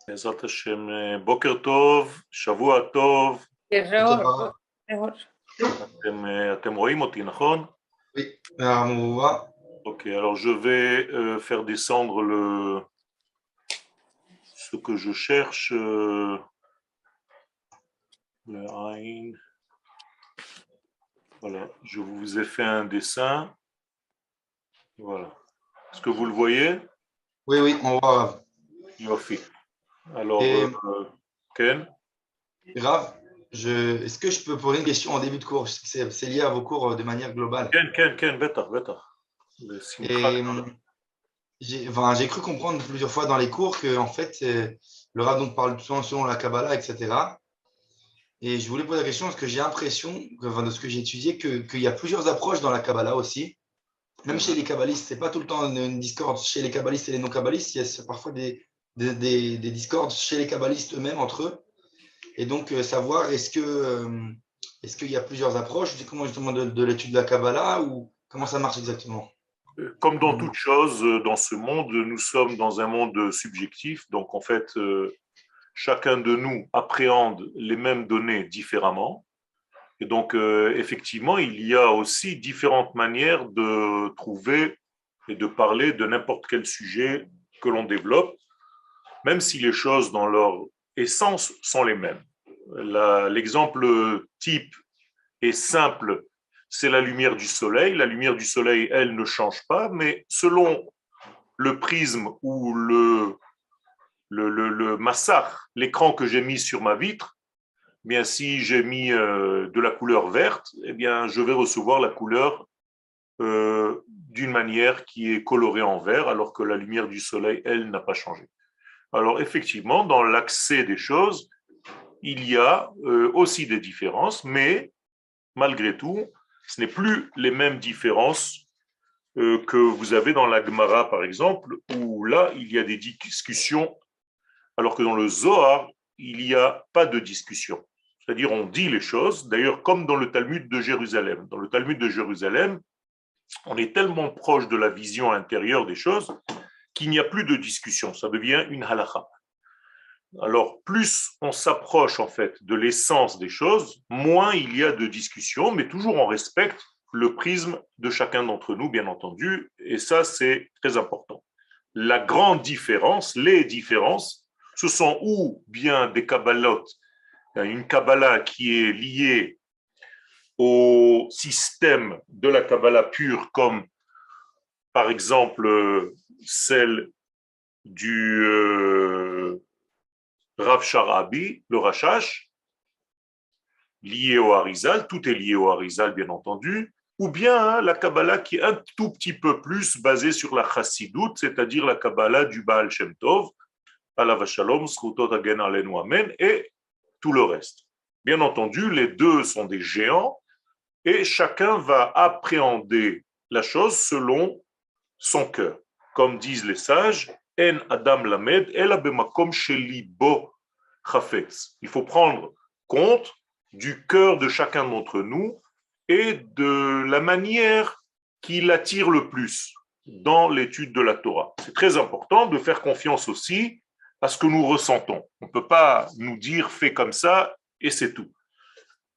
בעזרת השם, בוקר טוב, שבוע טוב. Terror, terror. אתם רואים אותי, נכון? Oui, on voit. Ok, alors je vais faire descendre ce que je cherche. Le Ain. Voilà, je vous ai fait un dessin. Voilà. Est-ce que vous le voyez? Oui, oui, on voit. Yofi. Alors, Et Ken? grave, est-ce que je peux poser une question en début de cours? Je sais que c'est lié à vos cours de manière globale. Ken, בטח, בטח. בשמחה Et גדולה. j'ai cru comprendre plusieurs fois dans les cours que en fait, le Rav donc parle souvent selon la Kabbalah, etc. Et je voulais poser la question parce que j'ai l'impression, de ce que j'ai étudié, qu'il y a plusieurs approches dans la Kabbalah aussi. Même chez les kabbalistes, c'est pas tout le temps une discorde chez les kabbalistes et les non-kabbalistes, il y a parfois des discordes chez les kabbalistes eux-mêmes entre eux. Et donc, savoir est-ce qu'il y a plusieurs approches, c'est comment justement de l'étude de la Kabbalah ou comment ça marche exactement? Comme dans toute chose dans ce monde, nous sommes dans un monde subjectif. Donc, en fait, chacun de nous appréhende les mêmes données différemment. Et donc, effectivement, il y a aussi différentes manières de trouver et de parler de n'importe quel sujet que l'on développe, même si les choses dans leur essence sont les mêmes. L'exemple type et simple, c'est la lumière du soleil. La lumière du soleil, elle ne change pas, mais selon le prisme ou le massar, l'écran que j'ai mis sur ma vitre, eh bien, si j'ai mis de la couleur verte, eh bien, je vais recevoir la couleur d'une manière qui est colorée en vert, alors que la lumière du soleil, elle, n'a pas changé. Alors, effectivement, dans l'accès des choses, il y a aussi des différences, mais malgré tout, ce n'est plus les mêmes différences que vous avez dans la Gemara, par exemple, où là, il y a des discussions, alors que dans le Zohar, il n'y a pas de discussion. C'est-à-dire, on dit les choses, d'ailleurs, comme dans le Talmud de Jérusalem. Dans le Talmud de Jérusalem, on est tellement proche de la vision intérieure des choses qu'il n'y a plus de discussion. Ça devient une halakha. Alors, plus on s'approche en fait de l'essence des choses, moins il y a de discussion, mais toujours on respecte le prisme de chacun d'entre nous, bien entendu, et ça c'est très important. La grande différence, les différences, ce sont ou bien des kabbalotes, une kabbala qui est liée au système de la kabbala pure, comme par exemple celle du Rav Sharabi, le Rashash, lié au Harizal, tout est lié au Harizal bien entendu, ou bien la Kabbalah qui est un tout petit peu plus basée sur la Chassidoute, c'est-à-dire la Kabbalah du Baal Shem Tov, Alav Shalom, Srutot Agen Alenu Amen, et tout le reste. Bien entendu, les deux sont des géants, et chacun va appréhender la chose selon son cœur. Comme disent les sages, En Adam Lamed, Ela Bemakom Sheli Bo Chafetz. Il faut prendre compte du cœur de chacun d'entre nous et de la manière qui l'attire le plus dans l'étude de la Torah. C'est très important de faire confiance aussi à ce que nous ressentons. On ne peut pas nous dire fais comme ça et c'est tout.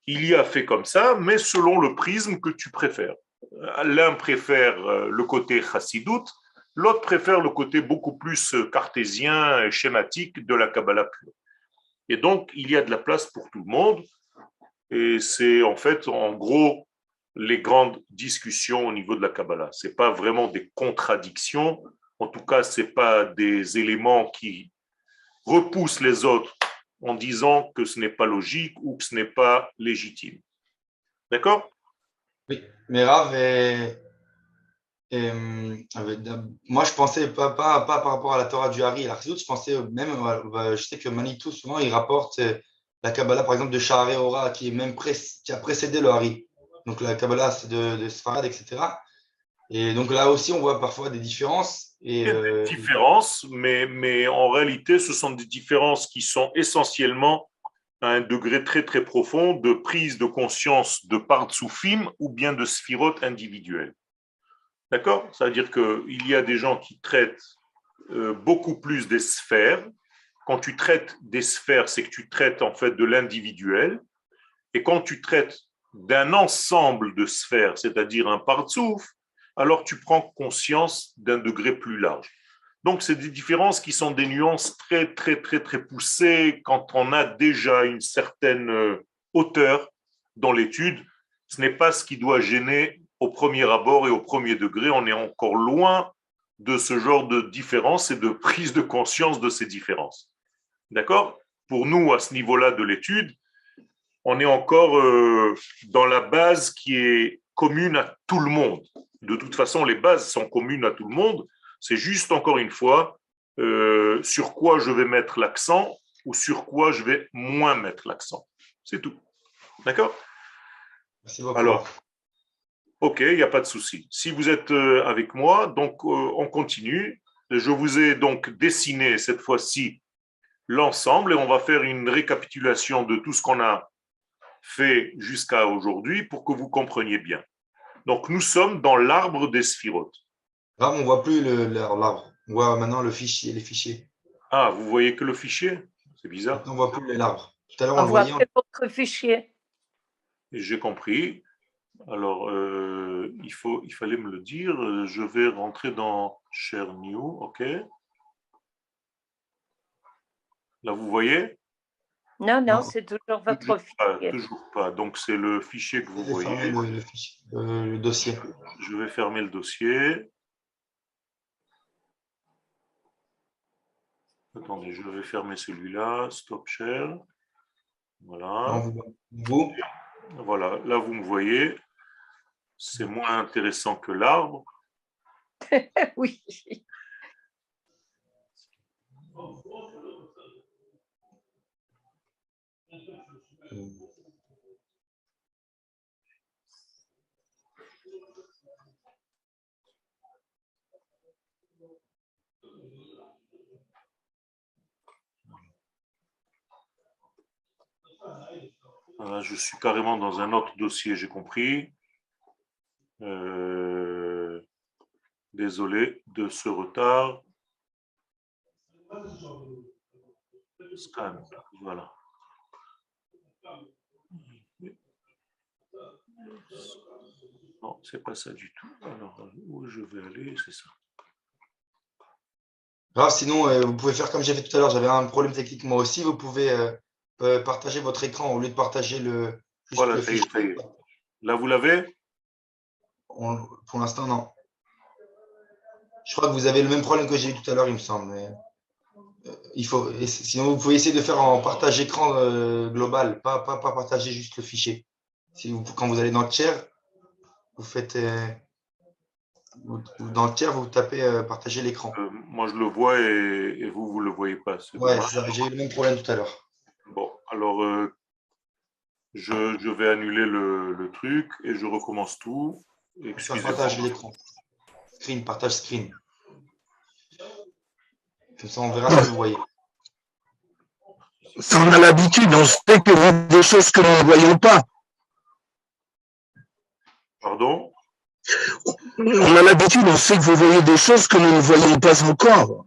Il y a fait comme ça, mais selon le prisme que tu préfères. L'un préfère le côté chassidoute, l'autre préfère le côté beaucoup plus cartésien et schématique de la Kabbalah pure. Et donc, il y a de la place pour tout le monde. Et c'est en fait, en gros, les grandes discussions au niveau de la Kabbalah. Ce n'est pas vraiment des contradictions. En tout cas, ce n'est pas des éléments qui repoussent les autres en disant que ce n'est pas logique ou que ce n'est pas légitime. D'accord? Oui, mais Rav, moi je pensais pas par rapport à la Torah du Hari et la Chassidut, je pensais même, je sais que Manitou souvent il rapporte la Kabbalah par exemple de Sha'arei Ora qui est qui a précédé le Hari. Donc la Kabbalah c'est de Sfarad, etc. Et donc là aussi on voit parfois des différences. Il y a des différences, mais en réalité, ce sont des différences qui sont essentiellement à un degré très très profond de prise de conscience de partsoufim ou bien de sphirotes individuelles. D'accord? Ça veut dire qu'il y a des gens qui traitent beaucoup plus des sphères quand tu traites des sphères, c'est que tu traites en fait de l'individuel. Et quand tu traites d'un ensemble de sphères, c'est-à-dire un partsouf, alors tu prends conscience d'un degré plus large. Donc, c'est des différences qui sont des nuances très, très, très, très poussées quand on a déjà une certaine hauteur dans l'étude. Ce n'est pas ce qui doit gêner au premier abord et au premier degré. On est encore loin de ce genre de différences et de prise de conscience de ces différences. D'accord? Pour nous, à ce niveau-là de l'étude, on est encore dans la base qui est commune à tout le monde. De toute façon, les bases sont communes à tout le monde. C'est juste, encore une fois, sur quoi je vais mettre l'accent ou sur quoi je vais moins mettre l'accent. C'est tout. D'accord? Merci beaucoup. Alors, ok, il n'y a pas de souci. Si vous êtes avec moi, donc on continue. Je vous ai donc dessiné cette fois-ci l'ensemble et on va faire une récapitulation de tout ce qu'on a fait jusqu'à aujourd'hui pour que vous compreniez bien. Donc, nous sommes dans l'arbre des sphirotes. Là, on ne voit plus l'arbre. On voit maintenant les fichiers. Ah, vous voyez que le fichier? C'est bizarre. Maintenant, on ne voit plus l'arbre. Tout à l'heure, on On le voit voyait. que votre fichier. J'ai compris. Alors, il fallait me le dire. Je vais rentrer dans Share New, OK? Là, vous voyez? Non, Non. c'est toujours votre fichier. Toujours pas. Donc, c'est le fichier que vous voyez. Le fichier, le dossier. Je vais fermer le dossier. Attendez, je vais fermer celui-là. Stop share. Voilà. Vous? Voilà, là, vous me voyez. C'est moins intéressant que l'arbre. Oui. Voilà, je suis carrément dans un autre dossier, j'ai compris. Désolé de ce retard. Scan, voilà. Non, c'est pas ça du tout. Alors, où je vais aller, c'est ça. Grave, sinon, vous pouvez faire comme j'ai fait tout à l'heure. J'avais un problème technique moi aussi. Vous pouvez partager votre écran au lieu de partager Voilà, le ça y est, fichier. ça y est. Là, vous l'avez? Pour l'instant, non. Je crois que vous avez le même problème que j'ai eu tout à l'heure, il me semble. Mais, sinon, vous pouvez essayer de faire en partage écran global, pas partager juste le fichier. Quand vous allez dans le tiers, vous faites dans le tiers, vous tapez partager l'écran. Moi, je le vois et vous ne le voyez pas. Ouais, c'est ça. J'ai eu le même problème tout à l'heure. Bon, alors, je vais annuler le truc et je recommence tout. Excusez-moi. Partage l'écran. Partage screen. Comme ça, on verra ce que vous voyez. Si on a l'habitude, on sait que vous avez des choses que nous ne voyons pas. Pardon? On a l'habitude, on sait que vous voyez des choses que nous ne voyons pas encore.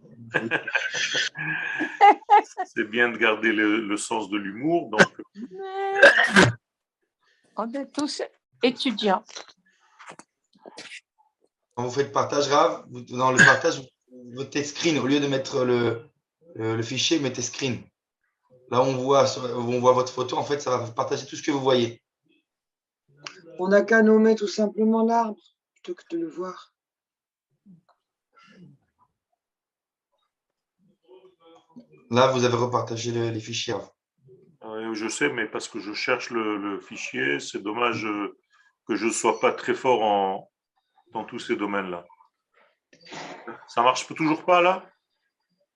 C'est bien de garder le sens de l'humour. Donc, On est tous étudiants. Quand vous faites partage grave, dans le partage, vous mettez screen. Au lieu de mettre le fichier, mettez screen. Là, on voit votre photo. En fait, ça va vous partager tout ce que vous voyez. On n'a qu'à nommer tout simplement l'arbre plutôt que de le voir. Là, vous avez repartagé les fichiers. je sais, mais parce que je cherche le fichier, c'est dommage que je ne sois pas très fort dans tous ces domaines-là. Ça marche toujours pas là?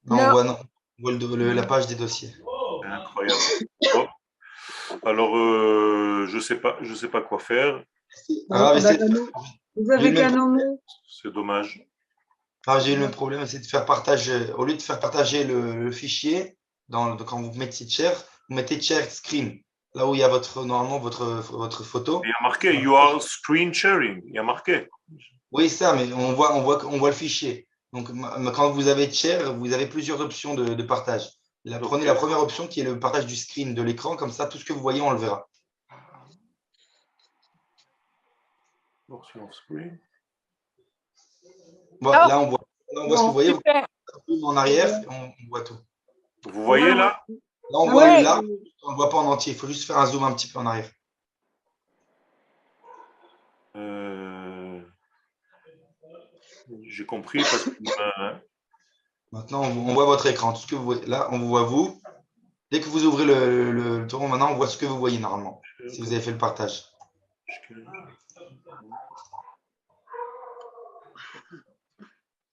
Non, Non. On voit la page des dossiers. Incroyable. Bon. Alors, je sais pas quoi faire. Vous avez qu'à nommer. C'est dommage. J'ai eu le même problème, c'est de faire partager. Au lieu de faire partager le fichier, quand vous mettez share, vous mettez share screen. Là où il y a normalement votre photo. Il y a marqué You are screen sharing. Il y a marqué. Oui, ça, mais on voit le fichier. Donc, quand vous avez share, vous avez plusieurs options de partage. Prenez la première option qui est le partage du screen de l'écran, comme ça, tout ce que vous voyez, on le verra. Portion screen. Voilà, Oh, là, on voit ce que vous voyez. super. En arrière, on voit tout. Vous voyez là? Là, on voit l'arbre, on ne le voit pas en entier. Il faut juste faire un zoom un petit peu en arrière. J'ai compris parce que Maintenant, on voit votre écran. Tout ce que vous voyez. Là, on vous voit vous. Dès que vous ouvrez le tour, maintenant, on voit ce que vous voyez normalement, si vous avez fait le partage.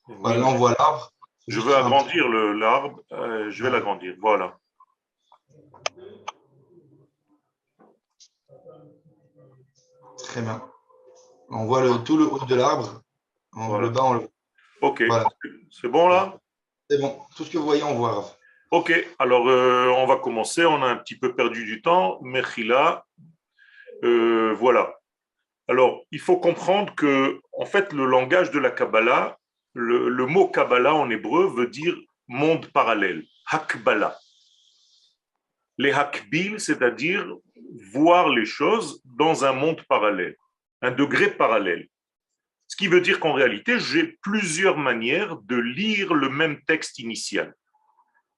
Voilà, là, on voit l'arbre. Je veux agrandir l'arbre. Je vais l'agrandir. Voilà. Très bien. On voit tout le haut de l'arbre. Voilà. Le bas, on le voit. Ok. Voilà. C'est bon là? C'est bon. Tout ce que vous voyez, on voit, Rav. Ok. Alors, on va commencer. On a un petit peu perdu du temps. Mechila. Voilà. Alors, il faut comprendre que, en fait, le langage de la Kabbalah, le mot Kabbalah en hébreu veut dire monde parallèle, Hakbala. Les Hakbil, c'est-à-dire voir les choses dans un monde parallèle, un degré parallèle. Ce qui veut dire qu'en réalité, j'ai plusieurs manières de lire le même texte initial.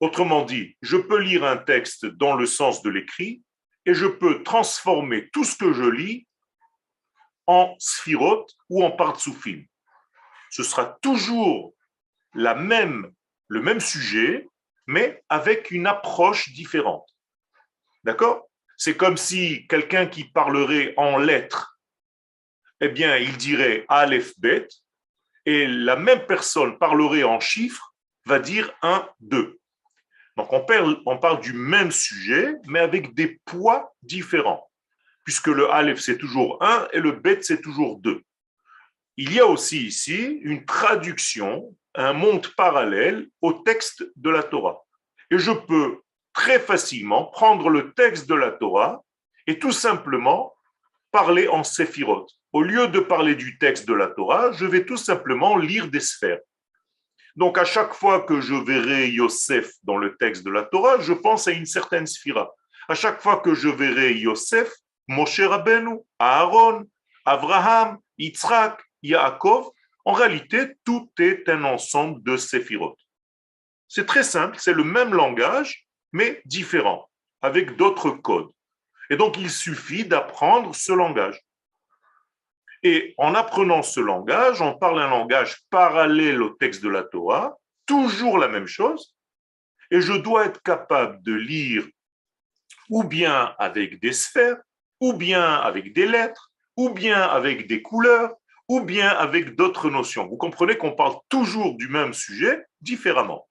Autrement dit, je peux lire un texte dans le sens de l'écrit et je peux transformer tout ce que je lis en sphirot ou en partsoufim. Ce sera toujours le même sujet, mais avec une approche différente. D'accord? C'est comme si quelqu'un qui parlerait en lettres, eh bien, il dirait Aleph, Bet, et la même personne parlerait en chiffres, va dire 1, 2. Donc, on parle du même sujet, mais avec des poids différents, puisque le Aleph, c'est toujours 1 et le Bet, c'est toujours 2. Il y a aussi ici une traduction, un monde parallèle au texte de la Torah. Et je peux très facilement prendre le texte de la Torah et tout simplement parler en séphirot. Au lieu de parler du texte de la Torah, je vais tout simplement lire des sphères. Donc à chaque fois que je verrai Yosef dans le texte de la Torah, je pense à une certaine sphira. À chaque fois que je verrai Yosef, Moshe Rabbeinu, Aaron, Abraham, Yitzhak, Yaakov, en réalité, tout est un ensemble de séphirot. C'est très simple, c'est le même langage, mais différent, avec d'autres codes. Et donc, il suffit d'apprendre ce langage. Et en apprenant ce langage, on parle un langage parallèle au texte de la Torah, toujours la même chose, et je dois être capable de lire ou bien avec des sphères, ou bien avec des lettres, ou bien avec des couleurs, ou bien avec d'autres notions. Vous comprenez qu'on parle toujours du même sujet différemment.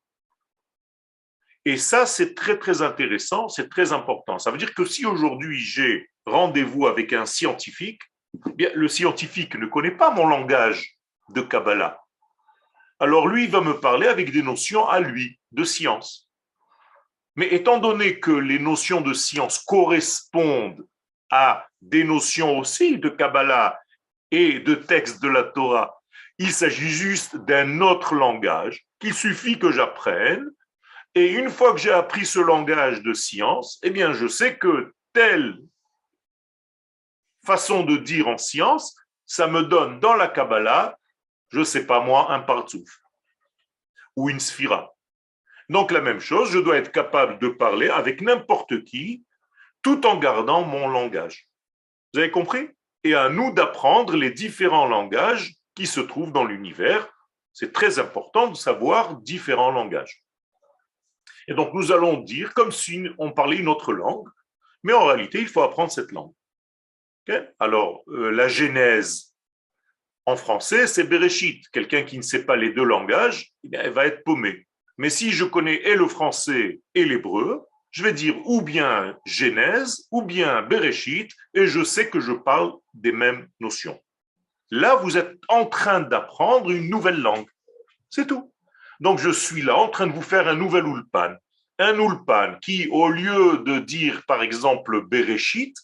Et ça, c'est très, très intéressant, c'est très important. Ça veut dire que si aujourd'hui j'ai rendez-vous avec un scientifique, eh bien, le scientifique ne connaît pas mon langage de Kabbalah. Alors lui, il va me parler avec des notions à lui, de science. Mais étant donné que les notions de science correspondent à des notions aussi de Kabbalah et de textes de la Torah, il s'agit juste d'un autre langage qu'il suffit que j'apprenne. Et une fois que j'ai appris ce langage de science, eh bien, je sais que telle façon de dire en science, ça me donne dans la Kabbalah, je ne sais pas moi, un partsouf ou une sphira. Donc la même chose, je dois être capable de parler avec n'importe qui, tout en gardant mon langage. Vous avez compris? Et à nous d'apprendre les différents langages qui se trouvent dans l'univers. C'est très important de savoir différents langages. Et donc, nous allons dire comme si on parlait une autre langue, mais en réalité, il faut apprendre cette langue. Okay? Alors, la Genèse en français, c'est Bereshit. Quelqu'un qui ne sait pas les deux langages, eh bien, il va être paumé. Mais si je connais et le français et l'hébreu, je vais dire ou bien Genèse ou bien Bereshit, et je sais que je parle des mêmes notions. Là, vous êtes en train d'apprendre une nouvelle langue. C'est tout. Donc, je suis là en train de vous faire un nouvel ulpan. Un ulpan qui, au lieu de dire, par exemple, Bereshit,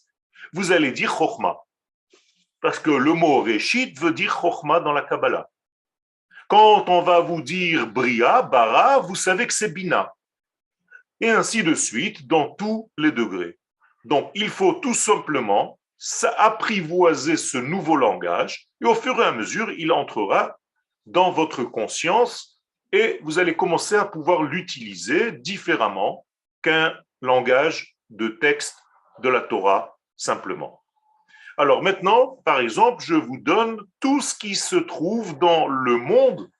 vous allez dire Chochma. Parce que le mot Reshit veut dire Chochma dans la Kabbalah. Quand on va vous dire Bria, Bara, vous savez que c'est Bina. et ainsi de suite dans tous les degrés. Donc, il faut tout simplement apprivoiser ce nouveau langage et au fur et à mesure, il entrera dans votre conscience et vous allez commencer à pouvoir l'utiliser différemment qu'un langage de texte de la Torah simplement. Alors maintenant, par exemple, je vous donne tout ce qui se trouve dans le monde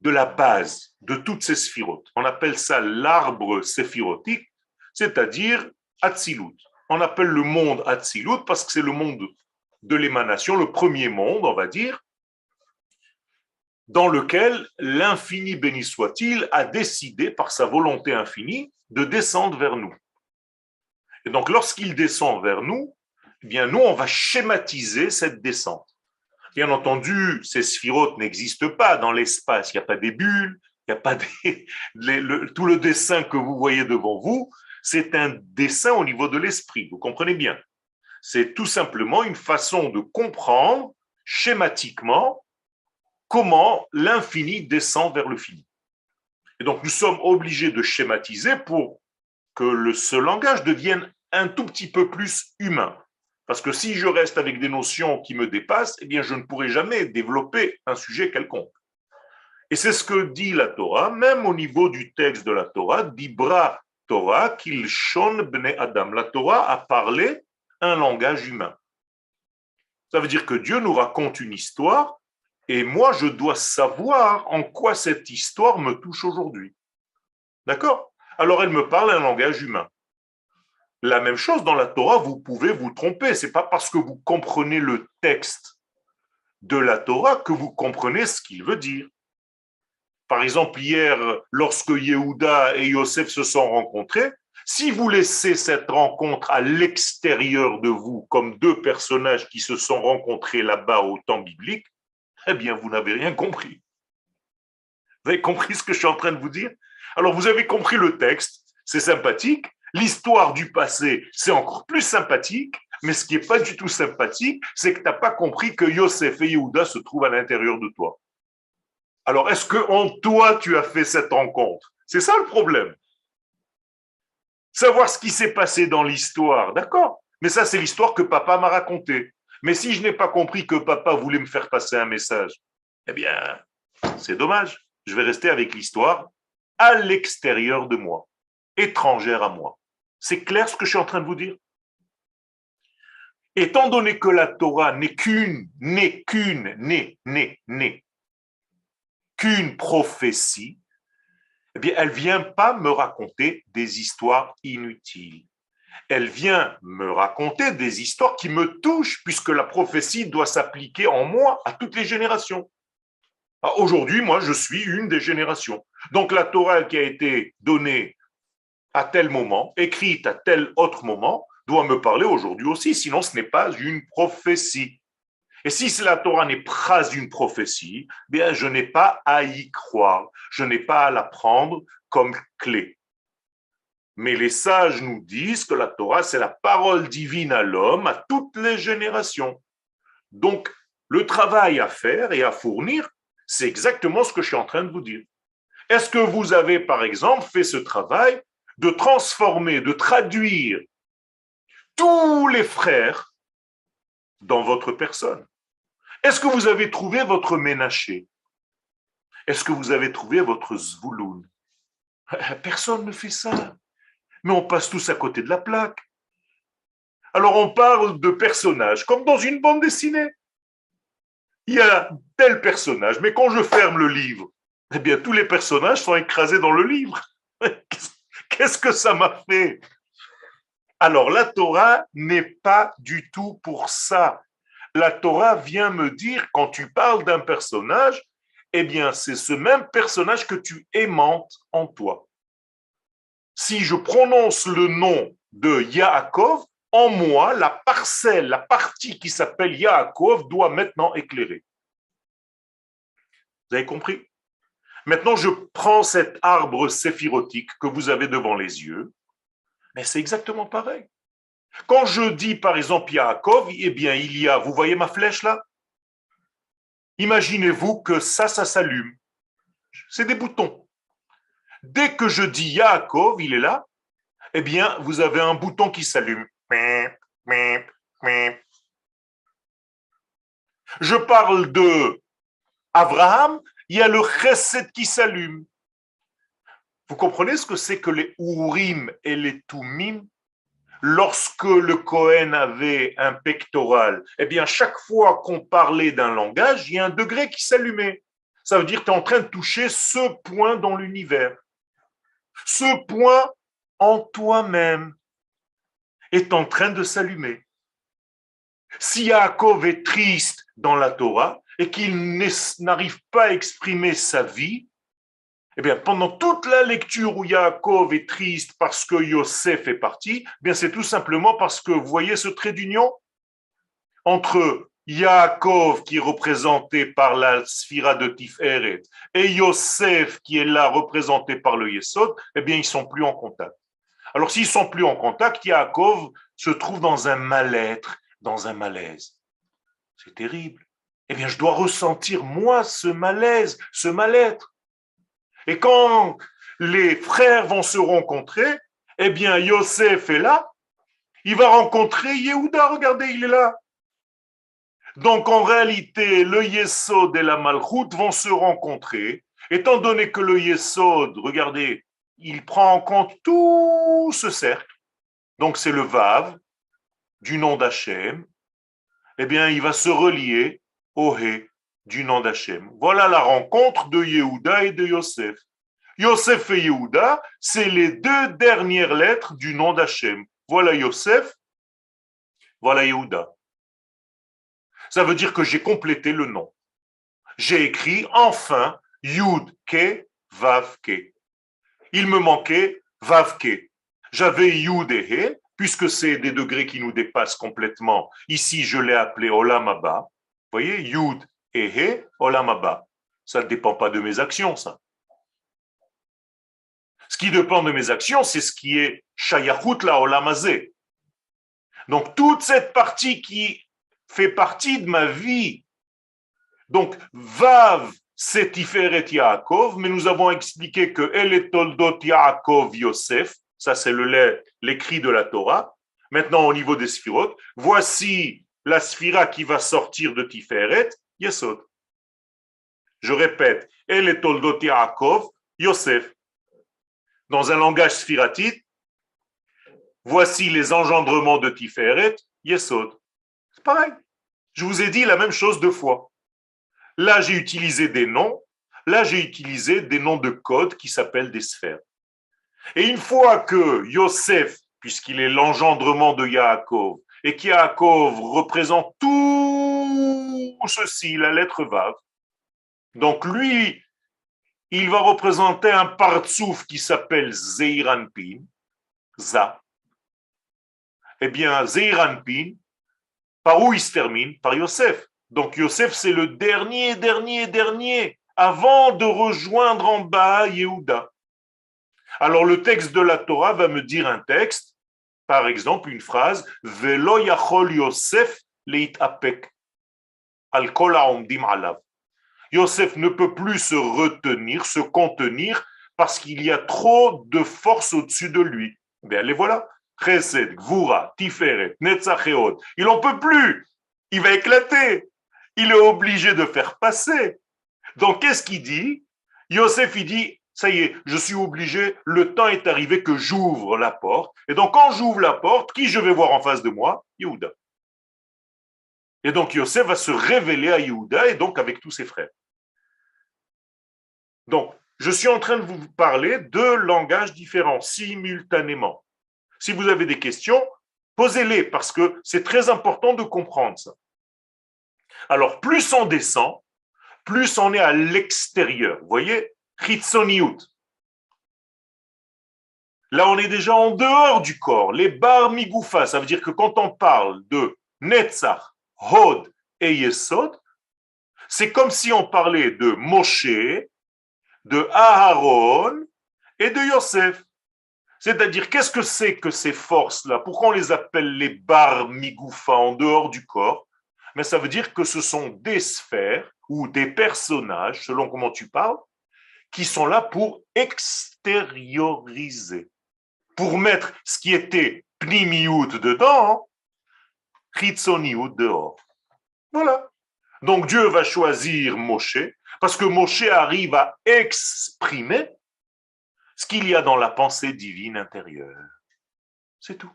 de la base de toutes ces sphirotes. On appelle ça l'arbre séphirotique, c'est-à-dire Hatzilut. On appelle le monde Hatzilut parce que c'est le monde de l'émanation, le premier monde, on va dire, dans lequel l'infini béni soit-il a décidé par sa volonté infinie de descendre vers nous. Et donc lorsqu'il descend vers nous, eh bien nous on va schématiser cette descente. Bien entendu, ces sphirotes n'existent pas dans l'espace, il n'y a pas des bulles, il n'y a pas tout le dessin que vous voyez devant vous, c'est un dessin au niveau de l'esprit, vous comprenez bien. C'est tout simplement une façon de comprendre schématiquement comment l'infini descend vers le fini. Et donc nous sommes obligés de schématiser pour que ce langage devienne un tout petit peu plus humain. Parce que si je reste avec des notions qui me dépassent, eh bien je ne pourrai jamais développer un sujet quelconque. Et c'est ce que dit la Torah, même au niveau du texte de la Torah, Dibra Torah, qu'il shon bnei Adam. La Torah a parlé un langage humain. Ça veut dire que Dieu nous raconte une histoire et moi je dois savoir en quoi cette histoire me touche aujourd'hui. D'accord? Alors elle me parle un langage humain. La même chose dans la Torah, vous pouvez vous tromper. Ce n'est pas parce que vous comprenez le texte de la Torah que vous comprenez ce qu'il veut dire. Par exemple, hier, lorsque Yehuda et Yosef se sont rencontrés, si vous laissez cette rencontre à l'extérieur de vous, comme deux personnages qui se sont rencontrés là-bas au temps biblique, eh bien, vous n'avez rien compris. Vous avez compris ce que je suis en train de vous dire? Alors, vous avez compris le texte, c'est sympathique. L'histoire du passé, c'est encore plus sympathique, mais ce qui n'est pas du tout sympathique, c'est que tu n'as pas compris que Yosef et Yehuda se trouvent à l'intérieur de toi. Alors, est-ce que en toi, tu as fait cette rencontre? C'est ça le problème. Savoir ce qui s'est passé dans l'histoire, d'accord, mais ça, c'est l'histoire que papa m'a racontée. Mais si je n'ai pas compris que papa voulait me faire passer un message, eh bien, c'est dommage. Je vais rester avec l'histoire à l'extérieur de moi, étrangère à moi. C'est clair ce que je suis en train de vous dire? Étant donné que la Torah n'est qu'une prophétie, eh bien, elle ne vient pas me raconter des histoires inutiles. Elle vient me raconter des histoires qui me touchent, puisque la prophétie doit s'appliquer en moi à toutes les générations. Aujourd'hui, moi, je suis une des générations. Donc, la Torah qui a été donnée à tel moment, écrite à tel autre moment, doit me parler aujourd'hui aussi, sinon ce n'est pas une prophétie. Et si la Torah n'est pas une prophétie, bien je n'ai pas à y croire, je n'ai pas à la prendre comme clé. Mais les sages nous disent que la Torah, c'est la parole divine à l'homme, à toutes les générations. Donc, le travail à faire et à fournir, c'est exactement ce que je suis en train de vous dire. Est-ce que vous avez, par exemple, fait ce travail de transformer, de traduire tous les frères dans votre personne? Est-ce que vous avez trouvé votre Ménaché? Est-ce que vous avez trouvé votre Zvouloun? Personne ne fait ça. Mais on passe tous à côté de la plaque. Alors on parle de personnages, comme dans une bande dessinée. Il y a tel personnage, mais quand je ferme le livre, eh bien tous les personnages sont écrasés dans le livre. Qu'est-ce que ça m'a fait? Alors la Torah n'est pas du tout pour ça. La Torah vient me dire, quand tu parles d'un personnage, eh bien c'est ce même personnage que tu aimantes en toi. Si je prononce le nom de Yaakov, en moi, la parcelle, la partie qui s'appelle Yaakov doit maintenant éclairer. Vous avez compris? Maintenant, je prends cet arbre séphirotique que vous avez devant les yeux, mais c'est exactement pareil. Quand je dis, par exemple, Yaakov, eh bien, il y a, vous voyez ma flèche là? Imaginez-vous que ça s'allume. C'est des boutons. Dès que je dis Yaakov, il est là, eh bien, vous avez un bouton qui s'allume. Je parle de Abraham, il y a le chesed qui s'allume. Vous comprenez ce que c'est que les Urim et les Tumim? Lorsque le Cohen avait un pectoral, eh bien, chaque fois qu'on parlait d'un langage, il y a un degré qui s'allumait. Ça veut dire que tu es en train de toucher ce point dans l'univers. Ce point en toi-même est en train de s'allumer. Si Yaakov est triste dans la Torah et qu'il n'arrive pas à exprimer sa vie, eh bien, pendant toute la lecture où Yaakov est triste parce que Yosef est parti, eh bien, c'est tout simplement parce que vous voyez ce trait d'union entre Yaakov qui est représenté par la sphira de Tiferet et Yosef qui est là représenté par le Yesod, eh bien, ils ne sont plus en contact. Alors, s'ils ne sont plus en contact, Yaakov se trouve dans un mal-être, dans un malaise. C'est terrible. Eh bien, je dois ressentir, moi, ce malaise, ce mal-être. Et quand les frères vont se rencontrer, eh bien, Yosef est là, il va rencontrer Yehuda, regardez, il est là. Donc, en réalité, le Yesod et la Malchut vont se rencontrer, étant donné que le Yesod, regardez, il prend en compte tout ce cercle, donc c'est le Vav, du nom d'Hachem, eh bien, il va se relier au He, du nom d'Hachem. Voilà la rencontre de Yehuda et de Yosef. Yosef et Yehuda, c'est les deux dernières lettres du nom d'Hachem. Voilà Yosef, voilà Yehuda. Ça veut dire que j'ai complété le nom. J'ai écrit enfin Yud Ke Vav Ke. Il me manquait Vav Ke. J'avais Yud et He, puisque c'est des degrés qui nous dépassent complètement. Ici, je l'ai appelé Olam Haba. Vous voyez, Yud et He, Olam Haba. Ça ne dépend pas de mes actions, ça. Ce qui dépend de mes actions, c'est ce qui est Shayachut la Olam Hazeh. Donc, toute cette partie qui fait partie de ma vie. Donc, Vav, c'est Tiferet Yaakov, mais nous avons expliqué que El et Toldot Yaakov Yosef, ça c'est l'écrit de la Torah. Maintenant, au niveau des Sphirot, voici la Sphira qui va sortir de Tiferet, Yesod. Je répète, El et Toldot Yaakov Yosef. Dans un langage sphiratite, voici les engendrements de Tiferet, Yesod. C'est pareil. Je vous ai dit la même chose deux fois. Là, j'ai utilisé des noms. Là, j'ai utilisé des noms de code qui s'appellent des sphères. Et une fois que Yosef, puisqu'il est l'engendrement de Yaakov, et qu'Yaakov représente tout ceci, la lettre Vav, donc lui, il va représenter un partsouf qui s'appelle Zeiranpin, Za. Eh bien, Zeiranpin, par où il se termine? Par Yosef. Donc Yosef, c'est le dernier, avant de rejoindre en bas Yehuda. Alors le texte de la Torah va me dire un texte, par exemple une phrase, Velo yachol Yosef leit apek al kol haomdim alav. Yosef ne peut plus se retenir, se contenir, parce qu'il y a trop de force au-dessus de lui. Bien, les voilà. Chesed, Gvura, Tiferet, Netzach et Hod. Il n'en peut plus. Il va éclater. Il est obligé de faire passer. Donc, qu'est-ce qu'il dit? Yosef, il dit, ça y est, je suis obligé, le temps est arrivé que j'ouvre la porte. Et donc, quand j'ouvre la porte, qui je vais voir en face de moi? Yehuda. Et donc, Yosef va se révéler à Yehuda et donc avec tous ses frères. Donc, je suis en train de vous parler de langages différents, simultanément. Si vous avez des questions, posez-les parce que c'est très important de comprendre ça. Alors, plus on descend, plus on est à l'extérieur. Vous voyez, Chitzoniut. Là, on est déjà en dehors du corps. Les bar migoufa, ça veut dire que quand on parle de Netzach, Hod et Yesod, c'est comme si on parlait de Moshe, de Aharon et de Yosef. C'est-à-dire, qu'est-ce que c'est que ces forces-là? Pourquoi on les appelle les bar migoufa en dehors du corps? Mais ça veut dire que ce sont des sphères ou des personnages, selon comment tu parles, qui sont là pour extérioriser, pour mettre ce qui était pnimiout dedans, chitzoniout dehors. Voilà. Donc Dieu va choisir Moshe, parce que Moshe arrive à exprimer ce qu'il y a dans la pensée divine intérieure. C'est tout.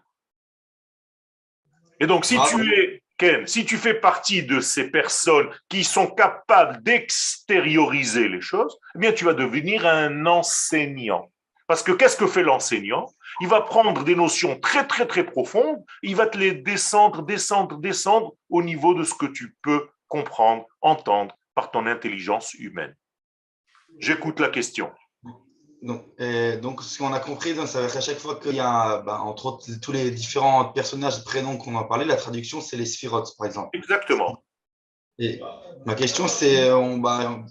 Et donc, si tu es, Ken, si tu fais partie de ces personnes qui sont capables d'extérioriser les choses, eh bien, tu vas devenir un enseignant. Parce que qu'est-ce que fait l'enseignant? Il va prendre des notions très, très, très profondes, il va te les descendre au niveau de ce que tu peux comprendre, entendre par ton intelligence humaine. J'écoute la question. Donc, ce qu'on a compris, donc, ça veut dire qu'à chaque fois qu'il y a, entre autres, tous les différents personnages, prénoms qu'on a parlé, la traduction, c'est les sphirotes, par exemple. Exactement. Et ma question, c'est,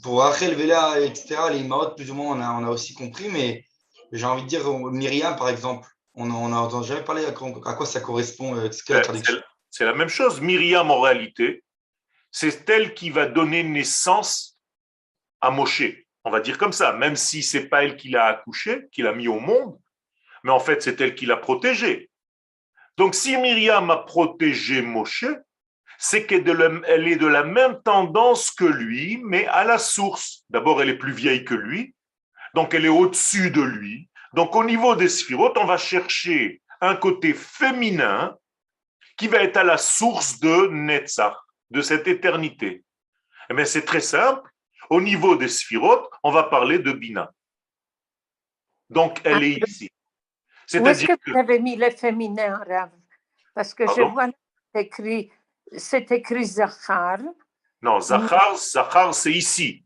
pour Rachel, Vela, etc., les Imaot, plus ou moins, on a aussi compris, mais j'ai envie de dire, Myriam, par exemple, on n'a jamais parlé à quoi ça correspond, ce qu'est la traduction. C'est la même chose. Myriam, en réalité, c'est elle qui va donner naissance à Moshe. On va dire comme ça, même si ce n'est pas elle qui l'a accouché, qui l'a mis au monde, mais en fait, c'est elle qui l'a protégé. Donc, si Myriam a protégé Moshe, c'est qu'elle est de la même tendance que lui, mais à la source. D'abord, elle est plus vieille que lui, donc elle est au-dessus de lui. Donc, au niveau des sphirotes, on va chercher un côté féminin qui va être à la source de Netzach, de cette éternité. Eh bien, c'est très simple. Au niveau des sphirotes, on va parler de Bina. Donc, elle est ici. Où est-ce que vous avez mis le féminin, Rav? Parce que je vois c'est écrit Zachar. Non, Zachar, c'est ici.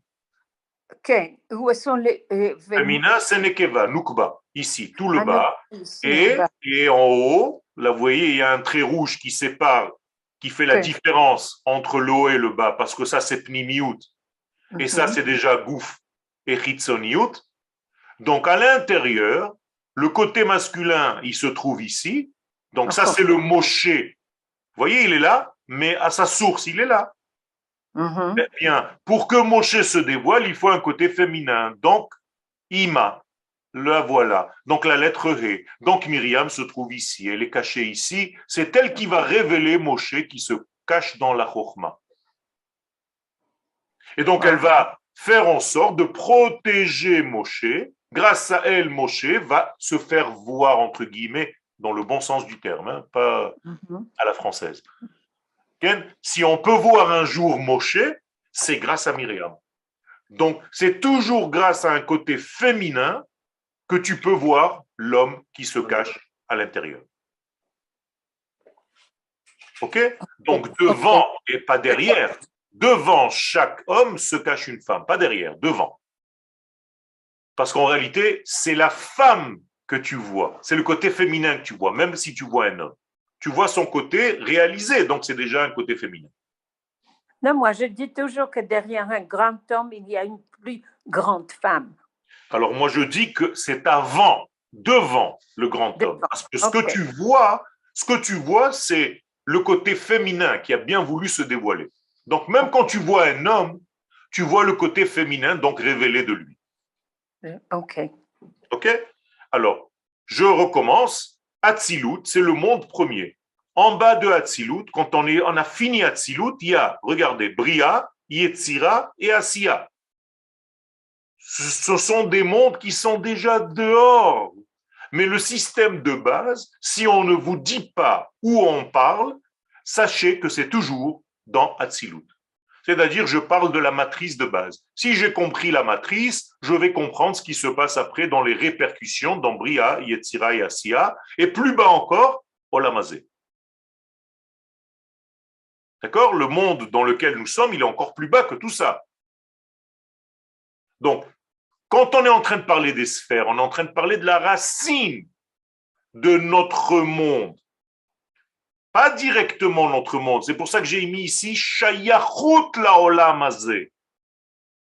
Ok. Où sont les féminin, c'est Nekeva, Nukba, ici, tout le bas. Et en haut, là, vous voyez, il y a un trait rouge qui sépare, qui fait la différence entre le haut et le bas, parce que ça, c'est Pnimiout. Et ça, c'est déjà Gouf et Chitzoniout. Donc, à l'intérieur, le côté masculin, il se trouve ici. Donc, ça, c'est le Moshe. Vous voyez, il est là, mais à sa source, il est là. Eh bien, pour que Moshe se dévoile, il faut un côté féminin. Donc, Ima, la voilà. Donc, la lettre He. Donc, Myriam se trouve ici. Elle est cachée ici. C'est elle qui va révéler Moshe qui se cache dans la Chokhmah. Et donc, elle va faire en sorte de protéger Moshe. Grâce à elle, Moshe va se faire voir, entre guillemets, dans le bon sens du terme, hein, pas à la française. Si on peut voir un jour Moshe, c'est grâce à Myriam. Donc, c'est toujours grâce à un côté féminin que tu peux voir l'homme qui se cache à l'intérieur. Ok? Donc, devant et pas derrière. Devant chaque homme se cache une femme, pas derrière, devant. Parce qu'en réalité, c'est la femme que tu vois. C'est le côté féminin que tu vois, même si tu vois un homme. Tu vois son côté réalisé, donc c'est déjà un côté féminin. Non, moi, je dis toujours que derrière un grand homme, il y a une plus grande femme. Alors, moi, je dis que c'est devant le grand homme. Parce que ce que tu vois, c'est le côté féminin qui a bien voulu se dévoiler. Donc, même quand tu vois un homme, tu vois le côté féminin, donc révélé de lui. Ok. Ok? Alors, je recommence. Hatzilut, c'est le monde premier. En bas de Hatzilut, quand on a fini Hatzilut, il y a, regardez, Bria, Yetzira et Asiya. Ce sont des mondes qui sont déjà dehors. Mais le système de base, si on ne vous dit pas où on parle, sachez que c'est toujours dans Hatzilut. C'est-à-dire, je parle de la matrice de base. Si j'ai compris la matrice, je vais comprendre ce qui se passe après dans les répercussions dans Bria, Yetzira et Asiya, et plus bas encore, Olam Hazé. D'accord? Le monde dans lequel nous sommes, il est encore plus bas que tout ça. Donc, quand on est en train de parler des sphères, on est en train de parler de la racine de notre monde. Pas directement notre monde. C'est pour ça que j'ai mis ici Shayachut laolam hazé.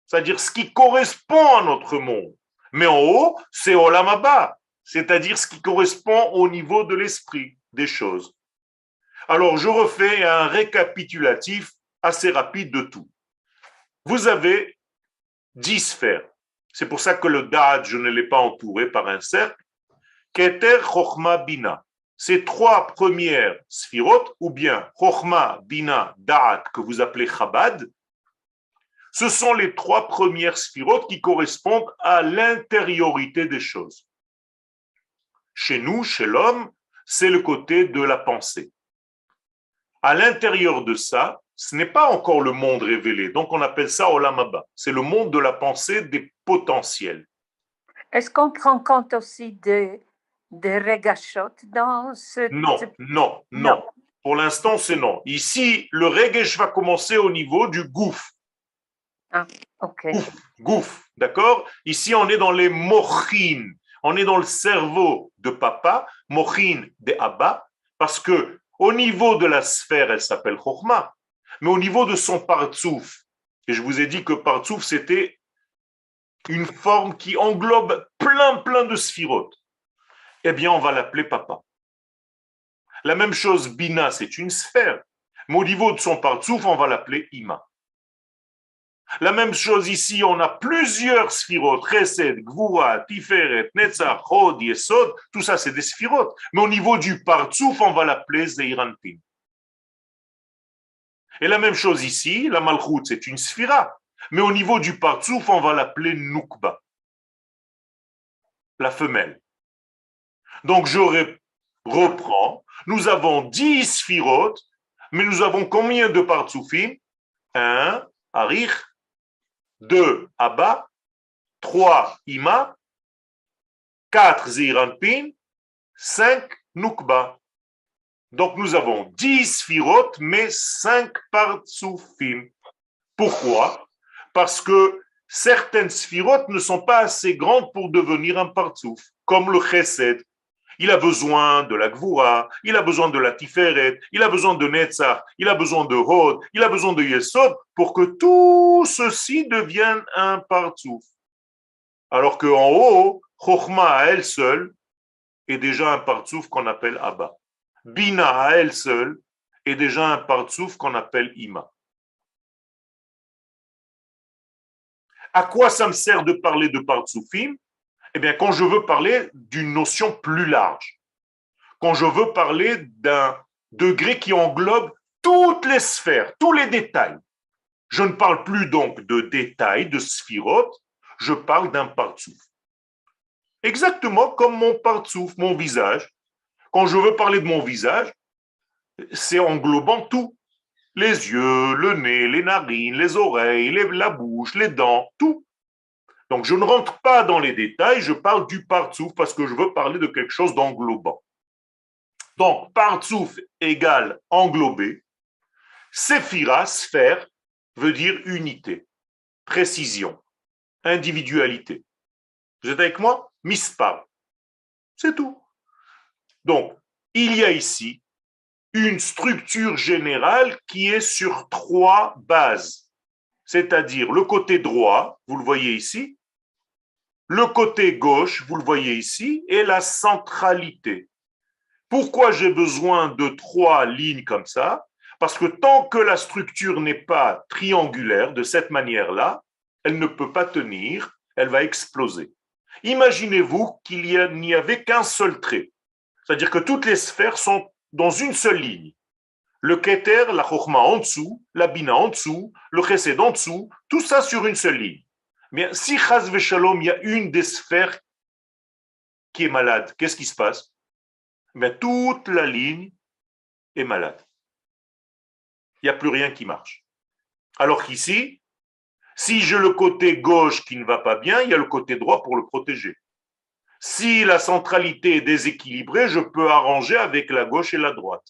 C'est-à-dire ce qui correspond à notre monde. Mais en haut, c'est Olam haba, c'est-à-dire ce qui correspond au niveau de l'esprit des choses. Alors, je refais un récapitulatif assez rapide de tout. Vous avez 10 sphères. C'est pour ça que le Da'at, je ne l'ai pas entouré par un cercle. Keter, Chochma, Bina. Ces trois premières sphirot, ou bien Chochma, Bina, Da'at, que vous appelez Chabad, ce sont les trois premières sphirotes qui correspondent à l'intériorité des choses. Chez nous, chez l'homme, c'est le côté de la pensée. À l'intérieur de ça, ce n'est pas encore le monde révélé, donc on appelle ça Olam Haba. C'est le monde de la pensée des potentiels. Est-ce qu'on prend compte aussi des regashot dans ce... Non. Pour l'instant, c'est non. Ici, le regesh va commencer au niveau du gouf. Ah, ok. Gouf, d'accord? Ici, on est dans les mochin. On est dans le cerveau de papa, mochin de Abba, parce que au niveau de la sphère, elle s'appelle Chokhmah, mais au niveau de son partsouf, et je vous ai dit que partsouf, c'était une forme qui englobe plein de sphirotes, eh bien, on va l'appeler papa. La même chose, Bina, c'est une sphère, mais au niveau de son partsouf, on va l'appeler Ima. La même chose ici, on a plusieurs sphirotes, Chesed, Gvura, Tiferet, Netzach, Hod, Yesod, tout ça c'est des sphirotes. Mais au niveau du Partsouf, on va l'appeler Zeiranpin. Et la même chose ici, la Malchut, c'est une sphira. Mais au niveau du Partsouf, on va l'appeler Nukba, la femelle. Donc je reprends, nous avons 10 sphirotes, mais nous avons combien de Partsoufim? 1, Arich, 2 Abba, 3 Ima, 4 Zeiranpin, 5 Nukba. Donc nous avons 10 sphirotes, mais 5 Partsoufim. Pourquoi? Parce que certaines sphirotes ne sont pas assez grandes pour devenir un Partsouf, comme le Chesed. Il a besoin de la Gvura, il a besoin de la Tiferet, il a besoin de Netzach, il a besoin de Hod, il a besoin de Yesod pour que tout ceci devienne un Partsouf. Alors qu'en haut, Chokhmah à elle seule est déjà un Partsouf qu'on appelle Abba. Bina à elle seule est déjà un Partsouf qu'on appelle Ima. À quoi ça me sert de parler de Partsoufim? Eh bien, quand je veux parler d'une notion plus large, quand je veux parler d'un degré qui englobe toutes les sphères, tous les détails. Je ne parle plus donc de détails, de sphirotes, je parle d'un partsouf. Exactement comme mon partsouf, mon visage. Quand je veux parler de mon visage, c'est englobant tout. Les yeux, le nez, les narines, les oreilles, la bouche, les dents, tout. Donc je ne rentre pas dans les détails, je parle du partsouf parce que je veux parler de quelque chose d'englobant. Donc, partsouf égale englobé. Séphira, sphère, veut dire unité, précision, individualité. Vous êtes avec moi? Mispar. C'est tout. Donc, il y a ici une structure générale qui est sur 3 bases. C'est-à-dire le côté droit, vous le voyez ici, le côté gauche, vous le voyez ici, et la centralité. Pourquoi j'ai besoin de 3 lignes comme ça? Parce que tant que la structure n'est pas triangulaire de cette manière-là, elle ne peut pas tenir, elle va exploser. Imaginez-vous qu'il n'y avait qu'un seul trait. C'est-à-dire que toutes les sphères sont dans une seule ligne. Le Keter, la Chokhmah en dessous, la Bina en dessous, le Chesed en dessous, tout ça sur une seule ligne. Mais si Chaz Veshalom, il y a une des sphères qui est malade, qu'est-ce qui se passe? Mais toute la ligne est malade. Il n'y a plus rien qui marche. Alors qu'ici, si j'ai le côté gauche qui ne va pas bien, il y a le côté droit pour le protéger. Si la centralité est déséquilibrée, je peux arranger avec la gauche et la droite.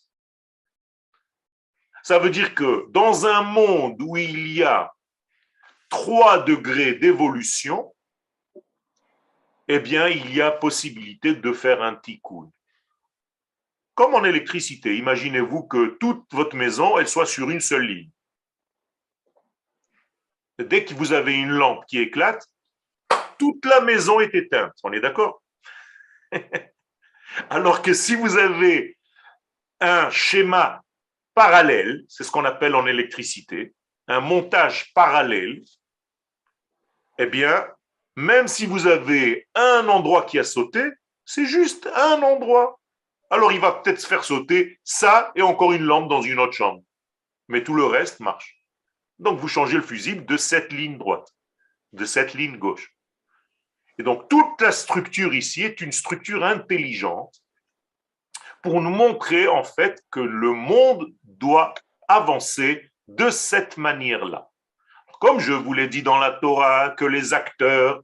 Ça veut dire que dans un monde où il y a 3 degrés d'évolution, eh bien, il y a possibilité de faire un tikkun. Comme en électricité, imaginez-vous que toute votre maison, elle soit sur une seule ligne. Dès que vous avez une lampe qui éclate, toute la maison est éteinte. On est d'accord? Alors que si vous avez un schéma parallèle, c'est ce qu'on appelle en électricité, un montage parallèle, eh bien, Même si vous avez un endroit qui a sauté, c'est juste un endroit. Alors il va peut-être se faire sauter ça et encore une lampe dans une autre chambre. Mais tout le reste marche. Donc vous changez le fusible de cette ligne droite, de cette ligne gauche. Et donc toute la structure ici est une structure intelligente pour nous montrer en fait que le monde doit avancer de cette manière-là. Comme je vous l'ai dit dans la Torah, que les acteurs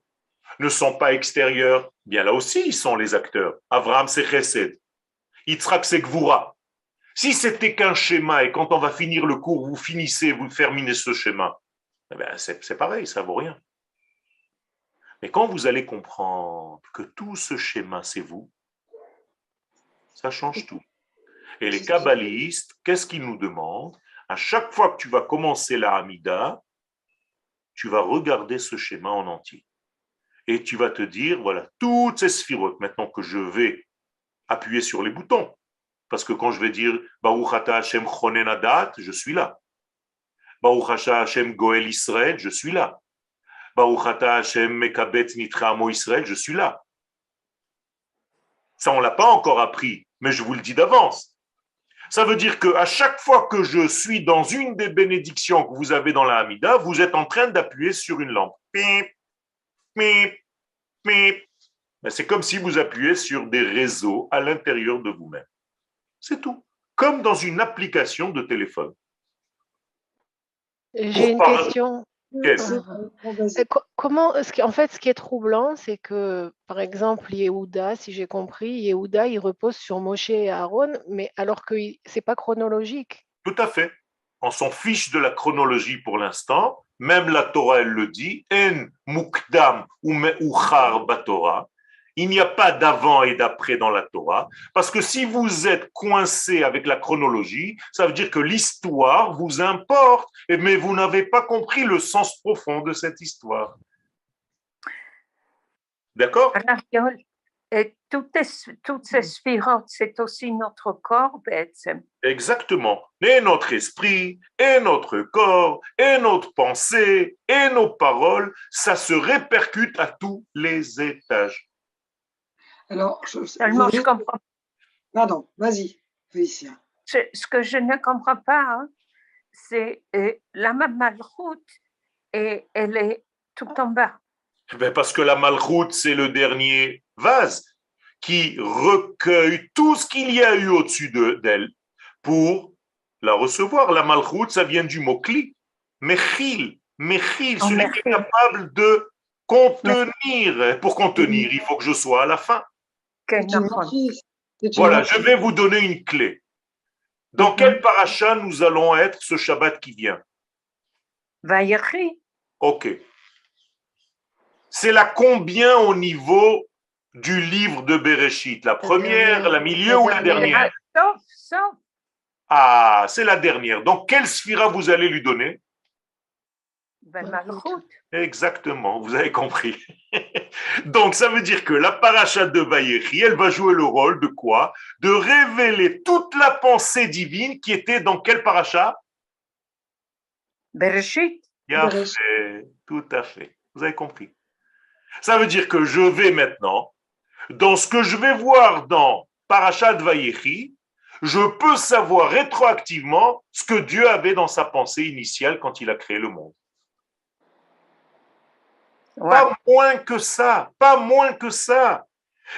ne sont pas extérieurs, bien là aussi ils sont les acteurs. Abraham c'est Chesed, Yitzhak c'est Gvura. Si c'était qu'un schéma et quand on va finir le cours, vous terminez ce schéma, eh bien, c'est pareil, ça vaut rien. Mais quand vous allez comprendre que tout ce schéma c'est vous, ça change tout. Et les kabbalistes, qu'est-ce qu'ils nous demandent? À chaque fois que tu vas commencer la Hamida, tu vas regarder ce schéma en entier. Et tu vas te dire, voilà, toutes ces sphirotes, maintenant que je vais appuyer sur les boutons, parce que quand je vais dire Baruch Ata Hashem Chonen Adat, je suis là. Baruch Ata Hashem Goel Israël, je suis là. Baruch Ata Hashem Mekabet Nitra Amo Israël, je suis là. Ça, on ne l'a pas encore appris, mais je vous le dis d'avance. Ça veut dire qu'à chaque fois que je suis dans une des bénédictions que vous avez dans la Hamida, vous êtes en train d'appuyer sur une lampe. Pip, pip, pip. C'est comme si vous appuyez sur des réseaux à l'intérieur de vous-même. C'est tout. Comme dans une application de téléphone. J'ai une question. Yes. Comment, en fait, ce qui est troublant, c'est que, par exemple, Yehuda, si j'ai compris, Yehuda, il repose sur Moshe et Aaron, mais alors que c'est pas chronologique. Tout à fait. On s'en fiche de la chronologie pour l'instant. Même la Torah, elle le dit. En mukdam ou me'uchar batorah. Il n'y a pas d'avant et d'après dans la Torah, parce que si vous êtes coincé avec la chronologie, ça veut dire que l'histoire vous importe, mais vous n'avez pas compris le sens profond de cette histoire. D'accord? Et toutes ces sphirotes, c'est aussi notre corps, Exactement. Et notre esprit, et notre corps, et notre pensée, et nos paroles, ça se répercute à tous les étages. Alors, Seulement, je comprends. Pardon, vas-y, Félicia. Ce que je ne comprends pas, c'est la Malchout, et elle est tout en bas. Parce que la Malchout, c'est le dernier vase qui recueille tout ce qu'il y a eu au-dessus d'elle pour la recevoir. La Malchout, ça vient du mot kli. Mechil, celui qui est capable de contenir. Pour contenir, il faut que je sois à la fin. Voilà, je vais vous donner une clé. Dans quel paracha nous allons être ce Shabbat qui vient? Vayechi. Ok. C'est la combien au niveau du livre de Bereshit? La première, la milieu ou la dernière? Sauf. Ah, c'est la dernière. Donc, quelle sphira vous allez lui donner? Malchut. Exactement, vous avez compris. Donc, ça veut dire que la paracha de Vayechi, elle va jouer le rôle de quoi? De révéler toute la pensée divine qui était dans quel paracha? Bereshit. Tout à fait. Vous avez compris. Ça veut dire que je vais maintenant, dans ce que je vais voir dans Parashat Vayechi, je peux savoir rétroactivement ce que Dieu avait dans sa pensée initiale quand il a créé le monde. Ouais. Pas moins que ça, pas moins que ça.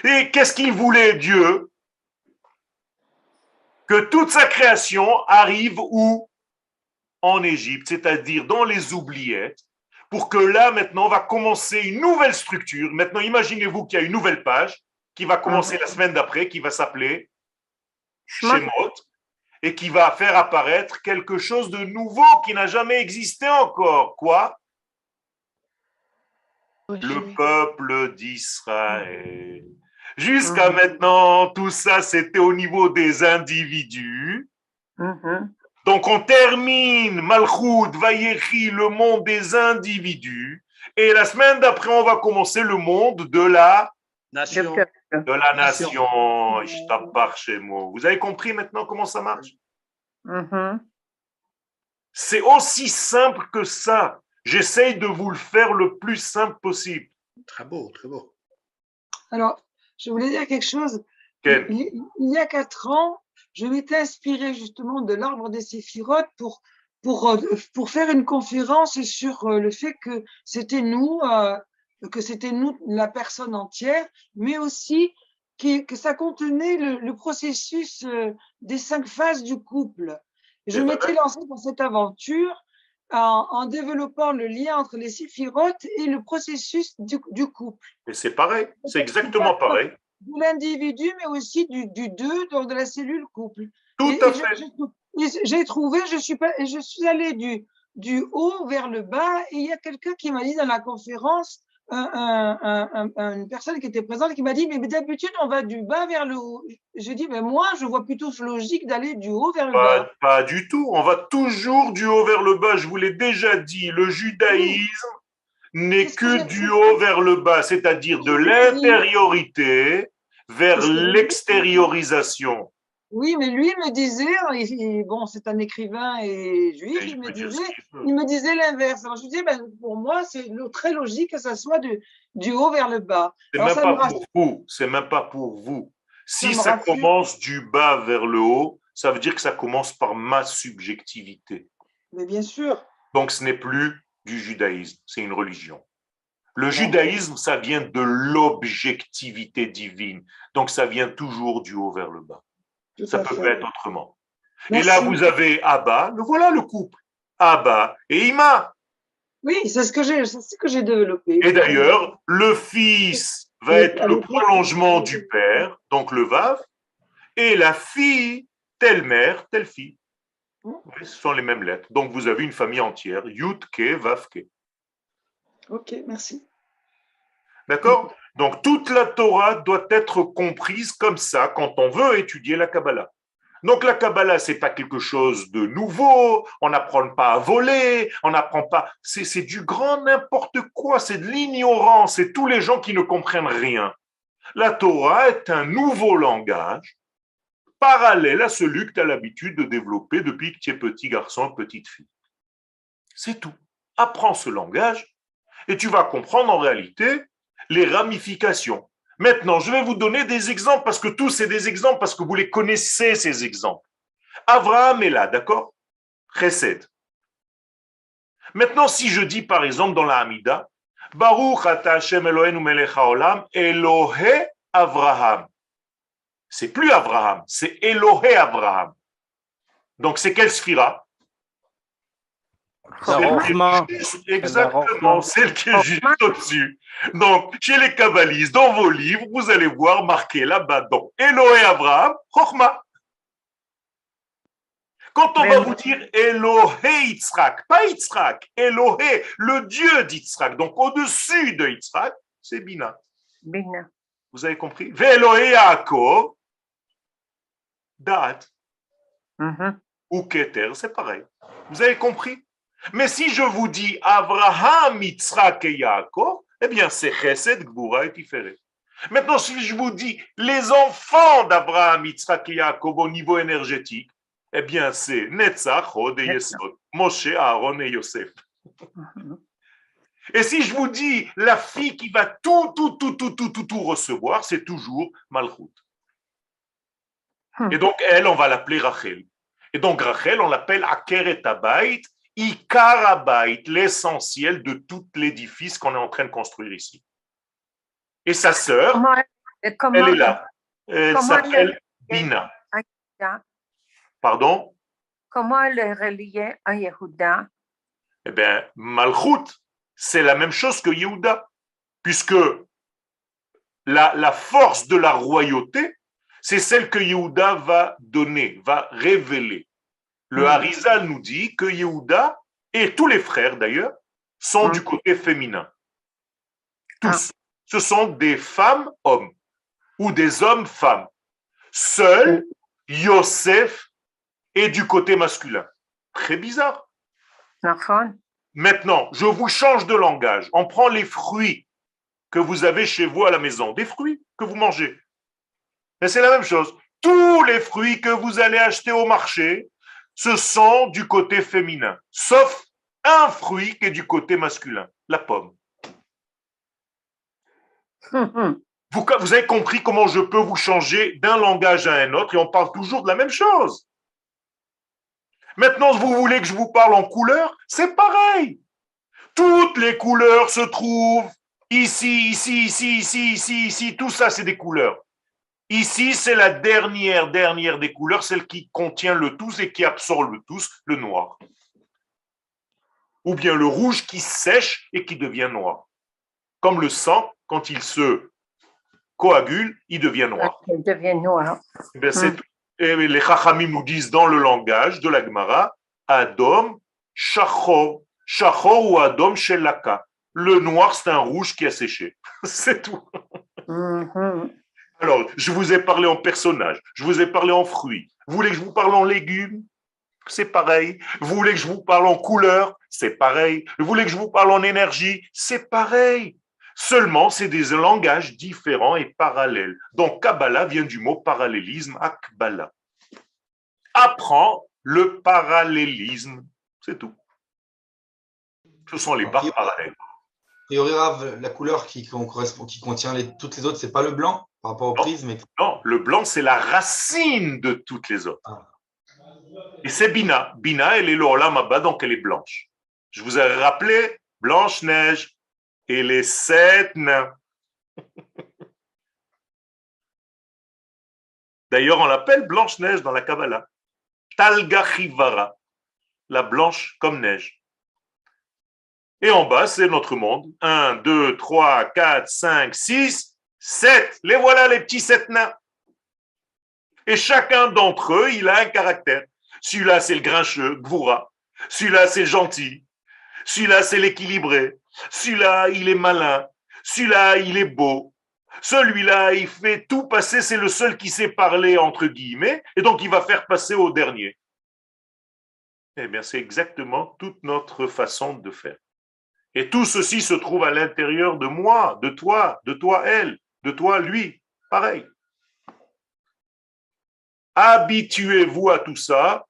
Et qu'est-ce qu'il voulait, Dieu? Que toute sa création arrive où? En Égypte, c'est-à-dire dans les oubliettes, pour que là, maintenant, on va commencer une nouvelle structure. Maintenant, imaginez-vous qu'il y a une nouvelle page qui va commencer la semaine d'après, qui va s'appeler Shemot, et qui va faire apparaître quelque chose de nouveau qui n'a jamais existé encore. Quoi? Le peuple d'Israël. Jusqu'à maintenant, tout ça, c'était au niveau des individus. Donc, on termine Malchut, Vayechi, le monde des individus. Et la semaine d'après, on va commencer le monde de la nation. De la nation. Vous avez compris maintenant comment ça marche? C'est aussi simple que ça. J'essaye de vous le faire le plus simple possible. Très beau, très beau. Alors, je voulais dire quelque chose. Ken. Il y a 4 ans, je m'étais inspirée justement de l'arbre des séphirotes pour faire une conférence sur le fait que c'était nous, la personne entière, mais aussi que ça contenait le processus des 5 phases du couple. Et je m'étais lancée dans cette aventure en développant le lien entre les séphirotes et le processus du couple. Et c'est pareil, c'est exactement pareil. De l'individu, mais aussi du deux, donc de la cellule couple. Tout à fait. J'ai trouvé, je suis allée du haut vers le bas, et il y a quelqu'un qui m'a dit dans la conférence, une personne qui était présente, qui m'a dit, mais d'habitude, on va du bas vers le haut. J'ai dit, mais moi, je vois plutôt logique d'aller du haut vers le bas. Pas du tout, on va toujours du haut vers le bas. Je vous l'ai déjà dit, le judaïsme n'est que du haut vers le bas, c'est-à-dire de l'intériorité vers l'extériorisation. Oui, mais lui me disait, bon, c'est un écrivain et juif, il me disait l'inverse. Alors je disais, pour moi, c'est très logique que ça soit du haut vers le bas. C'est même pas pour vous, c'est même pas pour vous. Si ça commence du bas vers le haut, ça veut dire que ça commence par ma subjectivité. Mais bien sûr. Donc ce n'est plus du judaïsme, c'est une religion. Le judaïsme, ça vient de l'objectivité divine. Donc ça vient toujours du haut vers le bas. Ça peut pas être autrement. Merci. Et là, vous avez Abba, voilà le couple. Abba et Ima. Oui, c'est ce que j'ai développé. Et d'ailleurs, le fils va être le prolongement du père, donc le Vav, et la fille, telle mère, telle fille. Ce sont les mêmes lettres. Donc vous avez une famille entière, Yud, Ke, Vav, Ke. Ok, merci. D'accord? Donc toute la Torah doit être comprise comme ça quand on veut étudier la Kabbalah. Donc la Kabbalah, c'est pas quelque chose de nouveau, on n'apprend pas à voler, on n'apprend pas, c'est du grand n'importe quoi, c'est de l'ignorance, c'est tous les gens qui ne comprennent rien. La Torah est un nouveau langage parallèle à celui que tu as l'habitude de développer depuis que tu es petit garçon, petite fille. C'est tout. Apprends ce langage et tu vas comprendre en réalité les ramifications. Maintenant, je vais vous donner des exemples parce que tous, c'est des exemples parce que vous les connaissez, ces exemples. Abraham est là, d'accord? Chesed. Maintenant, si je dis par exemple dans la Hamida, Baruch ata Hashem Eloheinu melech haolam, Elohe Avraham. C'est plus Abraham, c'est Elohe Abraham. Donc, c'est quelle sphira? Exactement, celle qui est juste au-dessus. Donc, chez les kabbalistes, dans vos livres, vous allez voir marqué là-bas, donc, Elohe Abraham, Chochma. Quand on va vous dire Elohe Yitzhak, pas Yitzhak, Elohe, le Dieu d'Yitzhak, donc au-dessus de Yitzhak, c'est Bina. Bina. Vous avez compris? Ve'Elohe Yaakov, Da'at. Ou Keter, c'est pareil. Vous avez compris? Mais si je vous dis Abraham, Yitzhak et Yaakov, eh bien c'est Chesed, Gvura et Tiferet. Maintenant, si je vous dis les enfants d'Abraham, Yitzhak et Yaakov au niveau énergétique, eh bien c'est Netzach, Hod et Yesod, Moshe, Aaron et Yosef. Et si je vous dis la fille qui va tout recevoir, c'est toujours Malchut. Et donc elle, on va l'appeler Rachel. Et donc Rachel, on l'appelle Akeret Habayit, Ikar Habayit, l'essentiel de tout l'édifice qu'on est en train de construire ici. Et sa sœur, elle est là. Elle s'appelle Bina. Pardon? Comment elle est reliée à Yehuda? Eh bien, Malchut, c'est la même chose que Yehuda, puisque la force de la royauté, c'est celle que Yehuda va donner, va révéler. Le Harizal nous dit que Yehuda, et tous les frères d'ailleurs, sont du côté féminin. Tous. Ce sont des femmes-hommes ou des hommes-femmes. Seul Yosef est du côté masculin. Très bizarre. Maintenant, je vous change de langage. On prend les fruits que vous avez chez vous à la maison, des fruits que vous mangez. Et c'est la même chose. Tous les fruits que vous allez acheter au marché, ce sont du côté féminin, sauf un fruit qui est du côté masculin, la pomme. Vous avez compris comment je peux vous changer d'un langage à un autre et on parle toujours de la même chose. Maintenant, vous voulez que je vous parle en couleur? C'est pareil. Toutes les couleurs se trouvent ici, ici, ici, ici, ici, ici. Tout ça, c'est des couleurs. Ici, c'est la dernière des couleurs, celle qui contient le tous et qui absorbe le tous, le noir. Ou bien le rouge qui sèche et qui devient noir. Comme le sang, quand il se coagule, il devient noir. Il devient noir. C'est tout. Et les Chachamim nous disent dans le langage de la Gemara, Adom, Shachor, Shachor ou Adom Shelaka. Le noir, c'est un rouge qui a séché. C'est tout. Alors, je vous ai parlé en personnage, je vous ai parlé en fruits. Vous voulez que je vous parle en légumes? C'est pareil. Vous voulez que je vous parle en couleurs? C'est pareil. Vous voulez que je vous parle en énergie? C'est pareil. Seulement, c'est des langages différents et parallèles. Donc, Kabbalah vient du mot parallélisme, Akbala. Apprends le parallélisme. C'est tout. Ce sont les barres parallèles. Et la couleur qui contient toutes les autres, c'est pas le blanc par rapport au prisme. Non, le blanc, c'est la racine de toutes les autres. Et c'est Bina. Bina, elle est l'Olam Abba, donc elle est blanche. Je vous ai rappelé Blanche-Neige et les 7 nains. D'ailleurs, on l'appelle Blanche-Neige dans la Kabbalah. Talga Chivara, la blanche comme neige. Et en bas, c'est notre monde. 1, 2, 3, 4, 5, 6, 7. Les voilà, les petits 7 nains. Et chacun d'entre eux, il a un caractère. Celui-là, c'est le grincheux, Gvoura. Celui-là, c'est le gentil. Celui-là, c'est l'équilibré. Celui-là, il est malin. Celui-là, il est beau. Celui-là, il fait tout passer. C'est le seul qui sait parler, entre guillemets. Et donc, il va faire passer au dernier. Eh bien, c'est exactement toute notre façon de faire. Et tout ceci se trouve à l'intérieur de moi, de toi elle, de toi lui. Pareil. Habituez-vous à tout ça.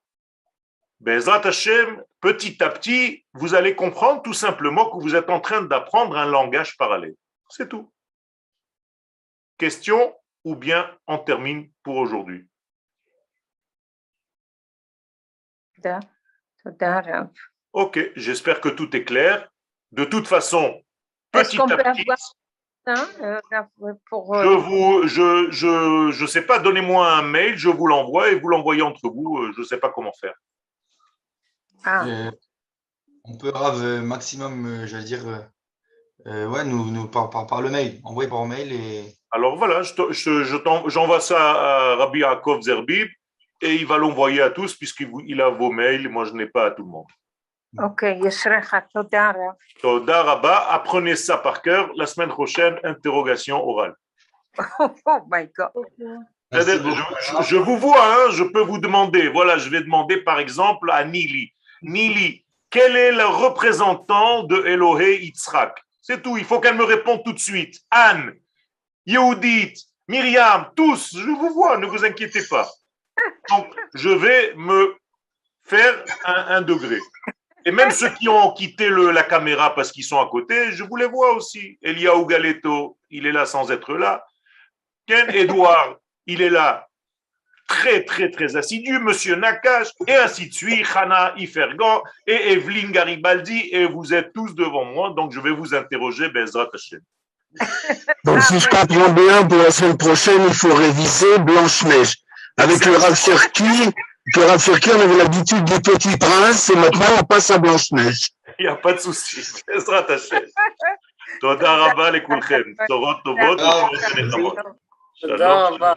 Bezrat Hashem, petit à petit, vous allez comprendre tout simplement que vous êtes en train d'apprendre un langage parallèle. C'est tout. Question ou bien on termine pour aujourd'hui? Ok, j'espère que tout est clair. De toute façon, petit à petit, je sais pas, donnez-moi un mail, je vous l'envoie et vous l'envoyez entre vous, je sais pas comment faire. On peut maximum, j'allais dire, nous par le mail, envoyer par mail et. Alors voilà, j'envoie ça à Rabbi Yaakov Zerbib et il va l'envoyer à tous puisqu'il a vos mails, moi je n'ai pas à tout le monde. Ok, Yeshrecha, Toda Rav. Toda Rabba, apprenez ça par cœur. La semaine prochaine, interrogation orale. Oh my God. Je vous vois, hein, je peux vous demander. Voilà, je vais demander par exemple à Nili. Nili, quel est le représentant de Elohé Yitzhak? C'est tout, il faut qu'elle me réponde tout de suite. Anne, Yehudit, Myriam, tous, je vous vois, ne vous inquiétez pas. Donc, je vais me faire un degré. Et même ceux qui ont quitté la caméra parce qu'ils sont à côté, je vous les vois aussi. Eliaou Galeto, il est là sans être là. Ken Edouard, il est là très, très, très assidu. Monsieur Nakash, et ainsi de suite. Hana Ifergan et Evelyne Garibaldi. Et vous êtes tous devant moi, donc je vais vous interroger, Bezrat Hashem. Donc, si je comprends bien, pour la semaine prochaine, il faut réviser Blanche-Neige. Avec le Rav Cherki, on avait l'habitude du Petit Prince et maintenant on passe à Blanche-Neige. Il n'y a pas de souci. Bezrat Hashem. Toda Rabba lekulchem. Torot tovot. Shalom.